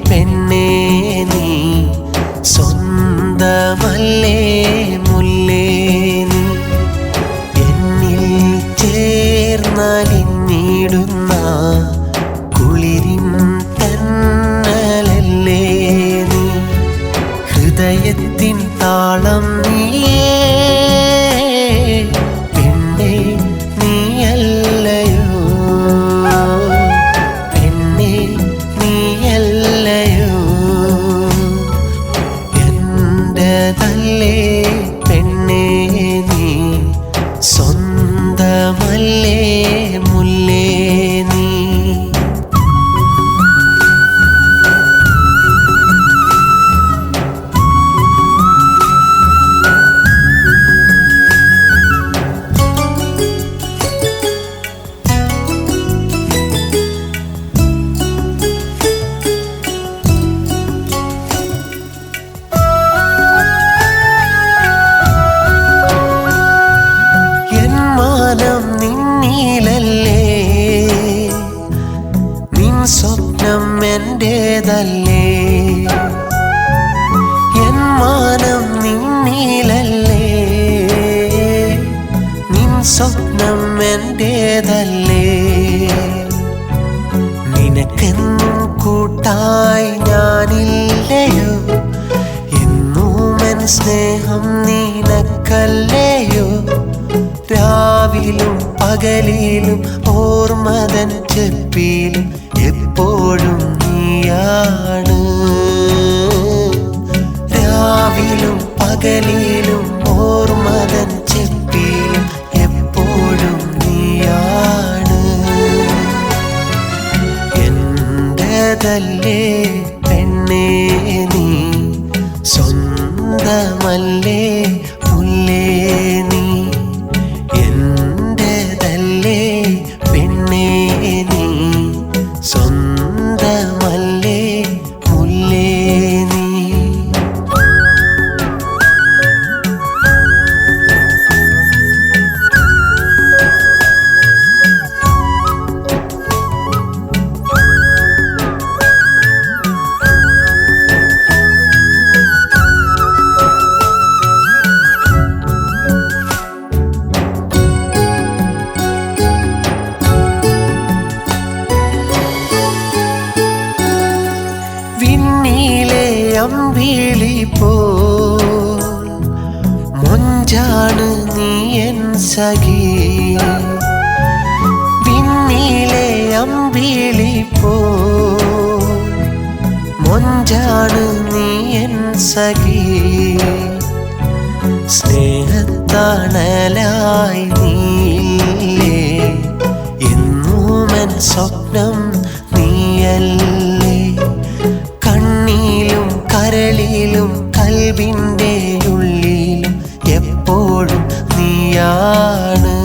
പെണ്ണേ നീ സ്വന്തമല്ലേ മുല്ലേ നീ എന്നിൽ ചേർന്നലിഞ്ഞിടുന്ന കുളിരിൻ തന്നലല്ലേ നീ ഹൃദയത്തിൻ താളം നീയേ പെണ്ണേ നീയല്ലയോ പെണ്ണേ നീയല്ലയോ എന്റേതല്ലേ പെണ്ണേ നീ സ്വന്തമല്ലേ മുല്ലേ നീ നിന്നിലല്ലേ നിൻ സ്വപ്നം എന്റേതല്ലേ എൻ മാനം നിന്നിലല്ലേ നിൻ സ്വപ്നം എന്റേതല്ലേ നിനക്കെന്നും കൂട്ടായി ഞാനില്ലയോ എന്നും എൻ സ്നേഹം നിനക്കല്ലയോ രാവിലും പകലിലും ഓർമ്മതൻ ചെപ്പിലും എപ്പോഴും നീയാണ് രാവിലും പകലിലും ഓർമ്മതൻ ചെപ്പിലും എപ്പോഴും നീയാണ് എന്റേതല്ലേ പെണ്ണേ നീ സ്വന്തമല്ലേ മുല്ലേ നീ എന്റേതല്ലേ പെണ്ണേ നീ സ്വന്തമല്ലേ മുല്ലേ നീ വിണ്ണിലെ അമ്പിളി പോൽ മൊഞ്ചാണ് നീ എൻ സഖി വിണ്ണിലെ അമ്പിളി പോൽ മൊഞ്ചാണ് നീ എൻ സഖി സ്നേഹത്തണലായി നീയില്ലേ എന്നും എൻ സ്വപ്നം നീയല്ലേ കണ്ണിലും കരളിലും കൽബിൻ്റെ ഉള്ളിലും എപ്പോഴും നീയാണ്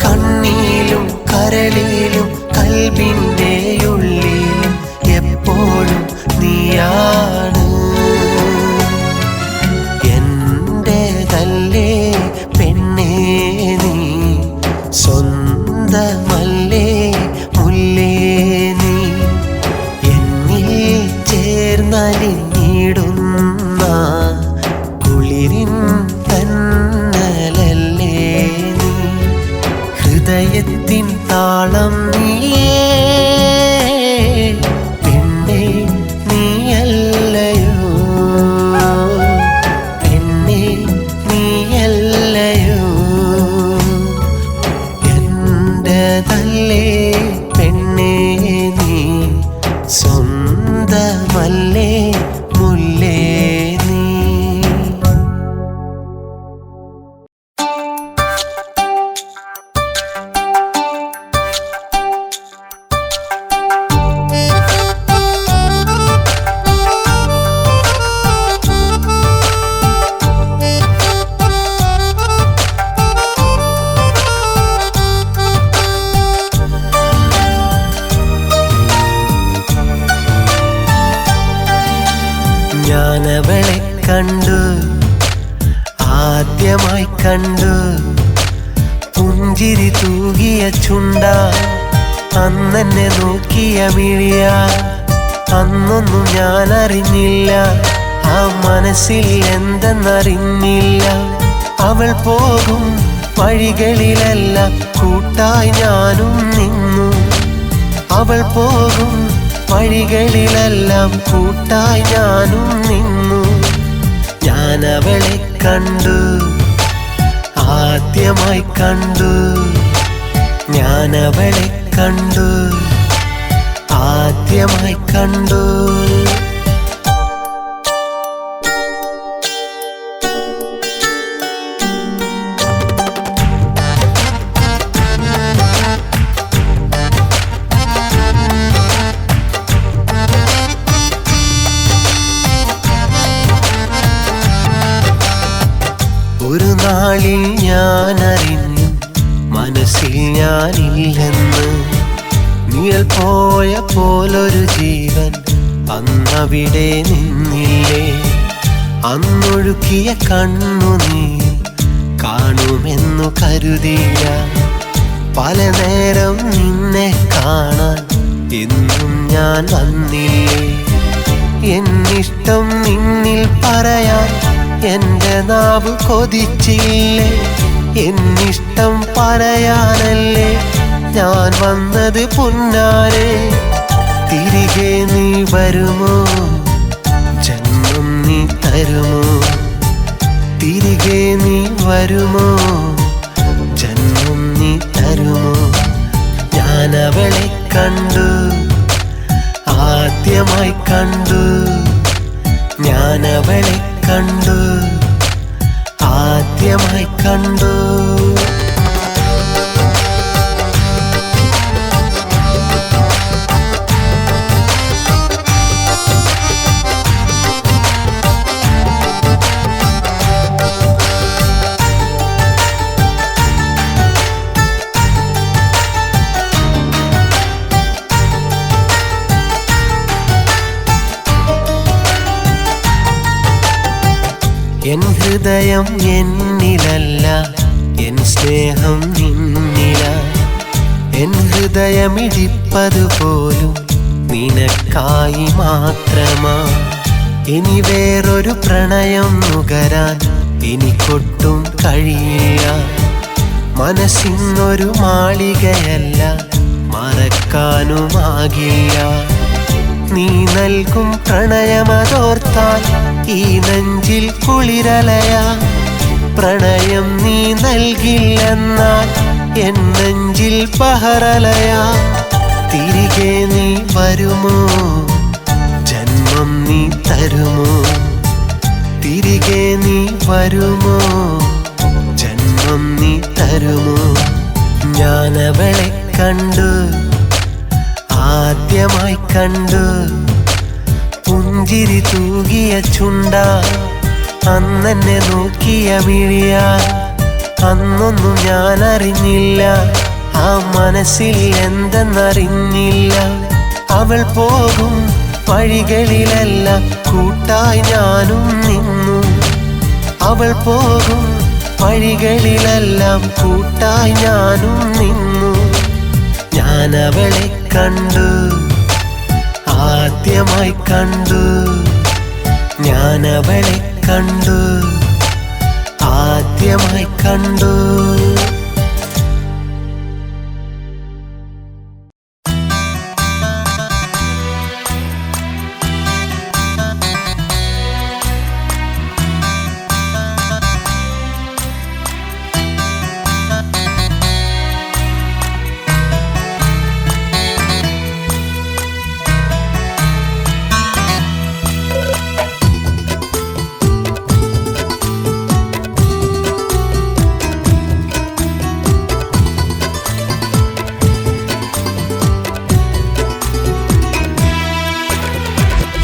കണ്ണിലും കരളിലും കൽബിൻ്റെ ഉള്ളിലും എപ്പോഴും നീയാണ് എന്റേതല്ലേ പെണ്ണേ നീ സ്വന്തമല്ലേ മുല്ലേ നീ എന്നിൽ ചേർന്നലിഞ്ഞിടുന്ന കുളിരിൻ തന്നലല്ലേ നീ ഹൃദയത്തിൻ താളം നീയേ പെണ്ണേ നീയല്ലയോ പെണ്ണേ നീയല്ലയോ എന്റേതല്ലേ പെണ്ണേ നീ സ്വന്തമല്ലേ മുല്ലേ നീ ഞാനവളെ കണ്ടു ആദ്യമായി കണ്ടു പുഞ്ചിരി തൂകിയ ചുണ്ട അന്നെന്നെ നോക്കിയ മിഴിയ അന്നൊന്നും ഞാൻ അറിഞ്ഞില്ല, ആ മനസ്സിൽ എന്തെന്നറിഞ്ഞില്ല. അവൾ പോകും വഴികളിലെല്ലാം കൂട്ടായി ഞാനും നിന്നു. അവൾ പോകും വഴികളിലെല്ലാം കൂട്ടായി ഞാനും നിന്നു. ഞാൻ അവളെ കണ്ടു, ആദ്യമായി കണ്ടു. ഞാൻ അവളെ കണ്ടു, ആദ്യമായി കണ്ടു. ഒരു നാളിൽ ഞാൻ അറിഞ്ഞു മനസ്സിൽ ഞാനില്ലെന്ന്. നിഴൽ പോയ പോലൊരു ജീവൻ അന്നവിടെ നിന്നില്ലേ. അന്നൊഴുക്കിയ കണ്ണുനീർ കാണുമെന്നു കരുതിയ, പല നേരം നിന്നെ കാണാൻ എന്നും ഞാൻ വന്നില്ലേ. എന്നിഷ്ടം നിന്നിൽ പറയാൻ എന്റെ നാവ് കൊതിച്ചില്ലേ. എന്നിഷ്ടം പറയാനല്ലേ ഞാൻ വന്നത് പുന്നാരെ. തിരികെ നീ വരുമോ, ജന്മം നീ തരുമോ. തിരികെ നീ വരുമോ, ജന്മം നീ തരുമോ. ഞാൻ അവളെ കണ്ടു, ആദ്യമായി കണ്ടു. ഞാൻ അവളെ കണ്ടു, ആദ്യമായി കണ്ടു. എൻ ഹൃദയം എന്നിലല്ല, എൻ സ്നേഹം നിന്നില. എൻ ഹൃദയമിടിപ്പതുപോലും നിനക്കായി മാത്രമാ. ഇനി വേറൊരു പ്രണയം നുകരാൻ എനിക്കൊട്ടും കഴിയില്ല. മനസ്സിന്നൊരു മാളികയല്ല, മറക്കാനുമാകില്ല. നീ നൽകും പ്രണയമതോർത്താൽ ഈ നെഞ്ചിൽ കുളിരലയ. പ്രണയം നീ നൽകില്ലെന്നാൽ എൻ നെഞ്ചിൽ ബഹറലയ. തിരികെ നീ വരുമോ, ജന്മം നീ തരുമോ. തിരികെ നീ വരുമോ, ജന്മം നീ തരുമോ. ഞാൻ അവളെ കണ്ടു, ആദ്യമായി കണ്ടു. പുഞ്ചിരി തൂകിയ ചുണ്ട അന്നെന്നെ നോക്കിയ മിഴിയ അന്നൊന്നും ഞാൻ അറിഞ്ഞില്ല, ആ മനസ്സിൽ എന്തെന്നറിഞ്ഞില്ല. അവൾ പോകും വഴികളിലെല്ലാം കൂട്ടായി ഞാനും നിന്നു. അവൾ പോകും വഴികളിലെല്ലാം കൂട്ടായി ഞാനും നിന്നു. ഞാൻ അവളെ കണ്ടു, ആദ്യമായി കണ്ടു. ഞാൻ അവളെ കണ്ടു, ആദ്യമായി കണ്ടു.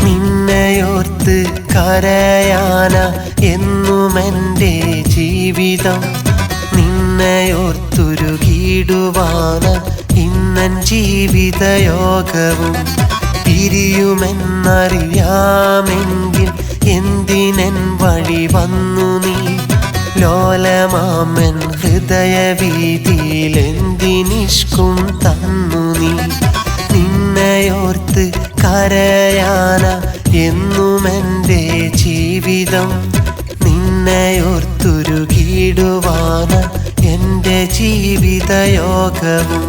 നിന്നെയോർത്ത് കരയാന എന്നുമെൻ്റെ ജീവിതം. നിന്നെയോർത്തുരുകിടുവാന ഇന്നൻ ജീവിതയോഗവും. പിരിയുമെന്നറിയാമെങ്കിൽ എന്തിനെൻ വഴി വന്നു നീ. ലോലമാമൻ ഹൃദയവീതിയിലെന്തിനിഷ്കും തന്നു നീ. നിന്നെയോർത്ത് കരയാന എന്നുമെൻ്റെ ജീവിതം. നിന്നെയോർത്തുരുകിടുവാന എൻ്റെ ജീവിതയോഗവും.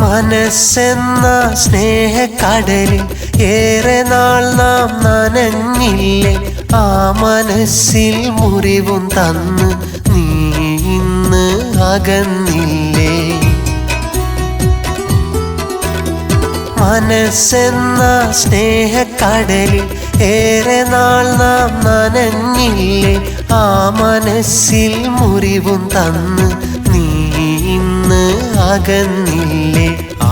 മനസ്സെന്ന സ്നേഹക്കടലിൽ ഏറെ നാൾ നാം നനഞ്ഞില്ലേ. ആ മനസ്സിൽ മുറിവും തന്ന് നീ ഇന്ന് അകന്നില്ലേ. മനസ്സെന്ന സ്നേഹക്കടലിൽ ഏറെ നാൾ നാം നനഞ്ഞില്ലേ. ആ മനസ്സിൽ മുറിവും തന്ന് നീ ഇന്ന് അകന്നില്ലേ. ആ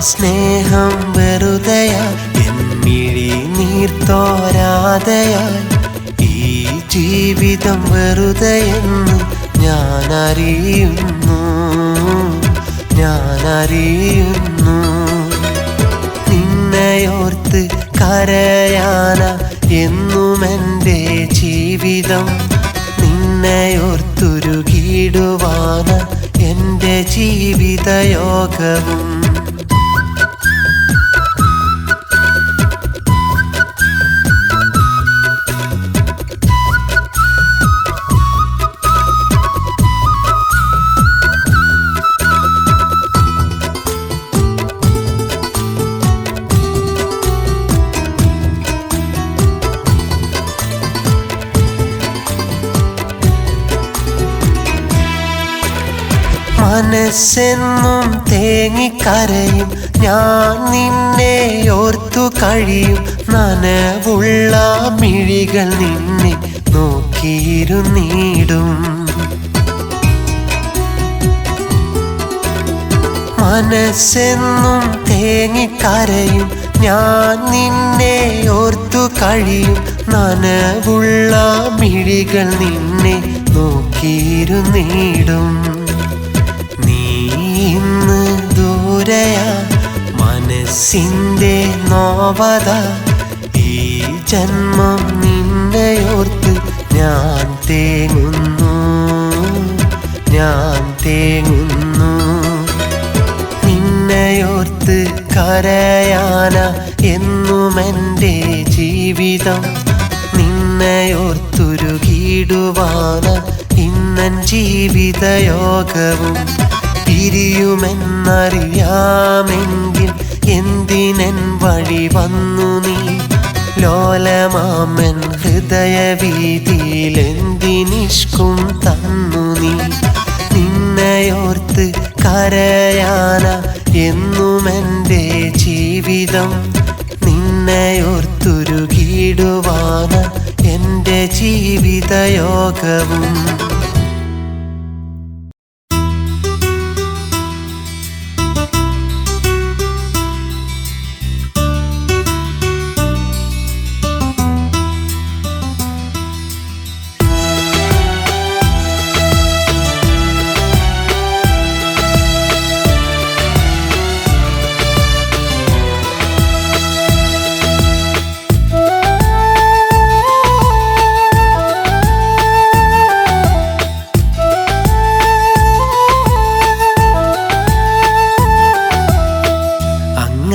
സ്നേഹം വെറുതെയായി എന്നിഴി നീർത്തോരാതെയായി. ഈ ജീവിതം വെറുതെയെന്ന് ഞാനറിയുന്നു. നിന്നെയോർത്ത് കരയാന എന്നുമെൻ്റെ ജീവിതം. നിന്നെയോർത്തുരുകിടുവാന എൻ്റെ ജീവിതയോഗവും. മനസ്സെന്നും തേങ്ങിക്കരയും ഞാൻ നിന്നെ ഓർത്തു കഴിയും. നനവുള്ള മിഴികൾ നിന്നെ നോക്കിയിരുന്നിടും. മനസ്സെന്നും തേങ്ങിക്കരയും ഞാൻ നിന്നെ ഓർത്തു കഴിയും. നനവുള്ള മിഴികൾ നിന്നെ നോക്കിയിരുന്നിടും. ഇന്ന് ദൂരയാ മനസ്സിൻ്റെ നോവത. ഈ ജന്മം നിന്നെയോർത്ത് ഞാൻ തേങ്ങുന്നു. നിന്നെയോർത്ത് കരയാന എന്നുമെൻ്റെ ജീവിതം. നിന്നെയോർത്തുരുകിടുവാന ഇന്നൻ ജീവിതയോഗവും. പിരിയുമെന്നറിയാമെങ്കിൽ എന്തിനൻ വഴി വന്നു നീ. ലോലമാമൻ ഹൃദയവീതിയിലെന്തിനിഷ്കും തന്നു നീ. നിന്നെയോർത്ത് കരയാന എന്നുമെൻ്റെ ജീവിതം. നിന്നെയോർത്തുരുകിടുവാന എൻ്റെ ജീവിതയോഗവും.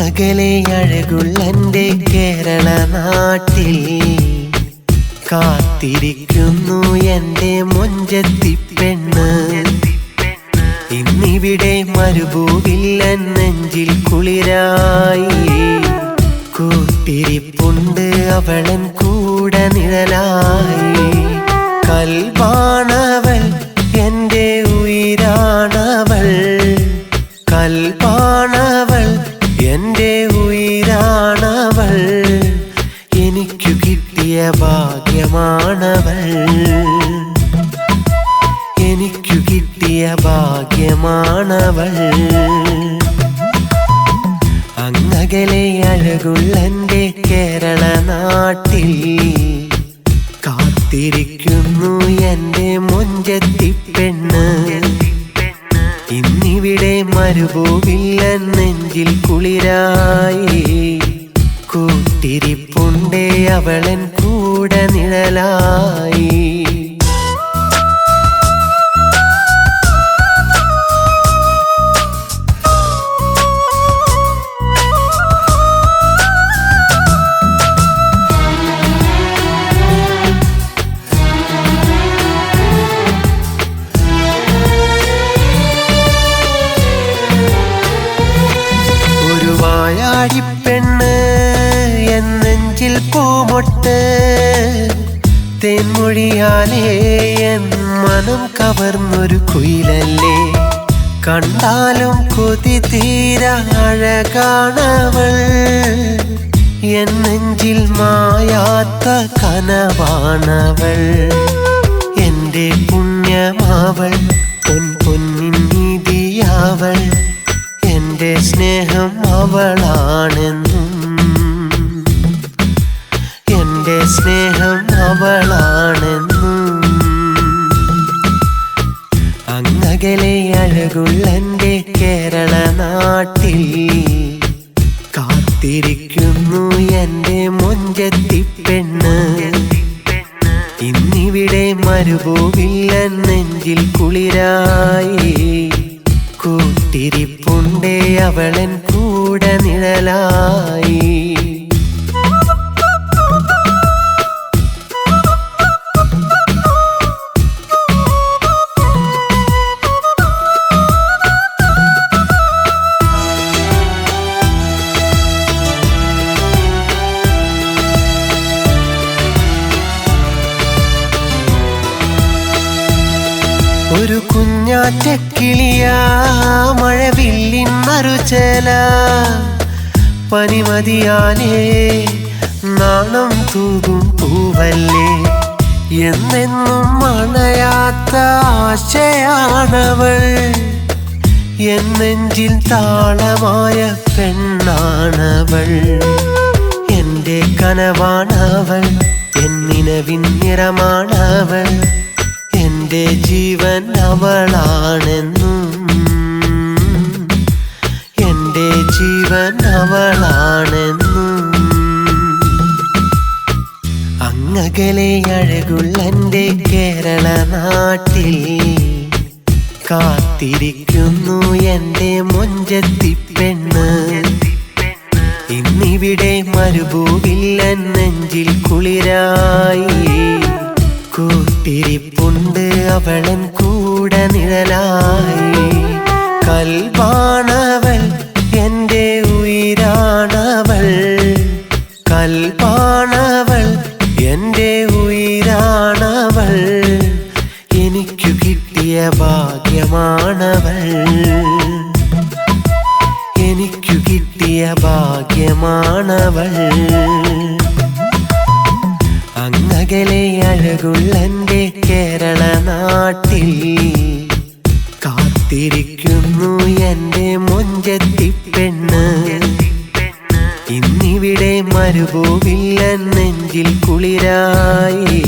അകലെ അഴകുള്ളെൻ്റെ കേരള നാട്ടിൽ കാത്തിരിക്കുന്നു എൻ്റെ മൊഞ്ചത്തി പെണ്ണ്. ഇന്നിവിടെ മരുഭൂവില്ലൻ നെഞ്ചിൽ കുളിരായി. കൂട്ടിരിപ്പുണ്ട് അവളൻ കൂടെ നിഴലായി. കൽബാണവൾ എൻ്റെ ഉയിരാണവൾ. കൽബാണവൾ എൻ്റെ ഉയിരാണവൾ. എനിക്കു കിട്ടിയ കിട്ടിയ ഭാഗ്യമാണവൾ, എനിക്കു കിട്ടിയ ഭാഗ്യമാണവൾ. അങ്ങകലെ അഴകുള്ളെന്റെ കേരള നാട്ടിൽ കാത്തിരിക്കുന്നു എന്റെ മൊഞ്ചത്തി പെണ്ണ്. ഇന്നിവിടെ മരുഭൂവില്ലൻ നെഞ്ചിൽ കുളിരായി, കൂട്ടിരിപ്പുണ്ടേ അവളൻ കൂടെ നിഴലായി. വായാടിപ്പെണ്ണ് എന്നെഞ്ചിൽ പൂമൊട്ട്, തേൻമൊഴിയാലേ എൻ മനം കവർന്നൊരു കുയിലല്ലേ. കണ്ടാലും കൊതി തീരാ അഴകാണവൾ, എന്നെഞ്ചിൽ മായാത്ത കനവാണവൾ. എൻ്റെ പുണ്യമാവൾ, പൊന്നിൻ നീതിയാവൾ, എന്റെ സ്നേഹം അവളാണെന്നും, എന്റെ സ്നേഹം അവളാണെന്നും. അങ്ങകലെ അഴകുള്ളെന്റെ കേരള നാട്ടിൽ കാത്തിരിക്കുന്നു എന്റെ മൊഞ്ചത്തി പെണ്ണ്. ഇന്നിവിടെ മരുഭൂവില്ലൻ നെഞ്ചിൽ കുളിരായി, കൂട്ടിരിപ്പുണ്ടേ അവളൻ കൂടെ നിഴലായി. ഒരു കുഞ്ഞാറ്റക്കിളിയാ മഴവില്ലിൻ മറുചേല, പനിമതിയാലേ നാണം തൂകും പൂവല്ലേ. എന്നെന്നും മണയാത്ത ആശയാണവൾ, എന്നെഞ്ചിൽ താളമായ പെണ്ണാണവൾ. എൻ്റെ കനവാണവൾ, എന്നിനവിൻ നിറമാണവൾ, എന്റെ ജീവൻ അവളാണെന്നും, എന്റെ ജീവൻ അവളാണെന്നും. അങ്ങകലെ അഴകുള്ളെന്റെ കേരള നാട്ടിൽ കാത്തിരിക്കുന്നു എന്റെ മൊഞ്ചത്തി പെണ്ണ്. ഇന്നിവിടെ മരുഭൂവില്ലൻ നെഞ്ചിൽ കുളിരായി, കൂട്ടിരിപ്പുണ്ട് അവളൻ കൂടെ നിഴലായി. കൽബാണവൾ, എന്റെ ഉയിരാണവൾ, കൽബാണവൾ, എന്റെ ഉയിരാണവൾ. എനിക്കു കിട്ടിയ ഭാഗ്യമാണവൾ, എനിക്കു കിട്ടിയ ഭാഗ്യമാണവൾ. അങ്ങകലെ അഴകുള്ളെന്റെ കേരള നാട്ടിൽ കാത്തിരിക്കുന്നു എന്റെ മൊഞ്ചത്തി പെണ്ണ്. ഇന്നിവിടെ മരുഭൂവില്ലൻ നെഞ്ചിൽ കുളിരായി,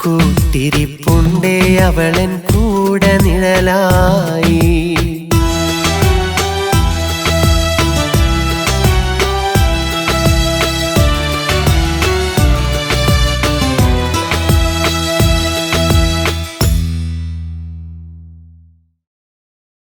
കൂട്ടിരിപ്പുണ്ടേ അവളൻ കൂടെ നിഴലായി.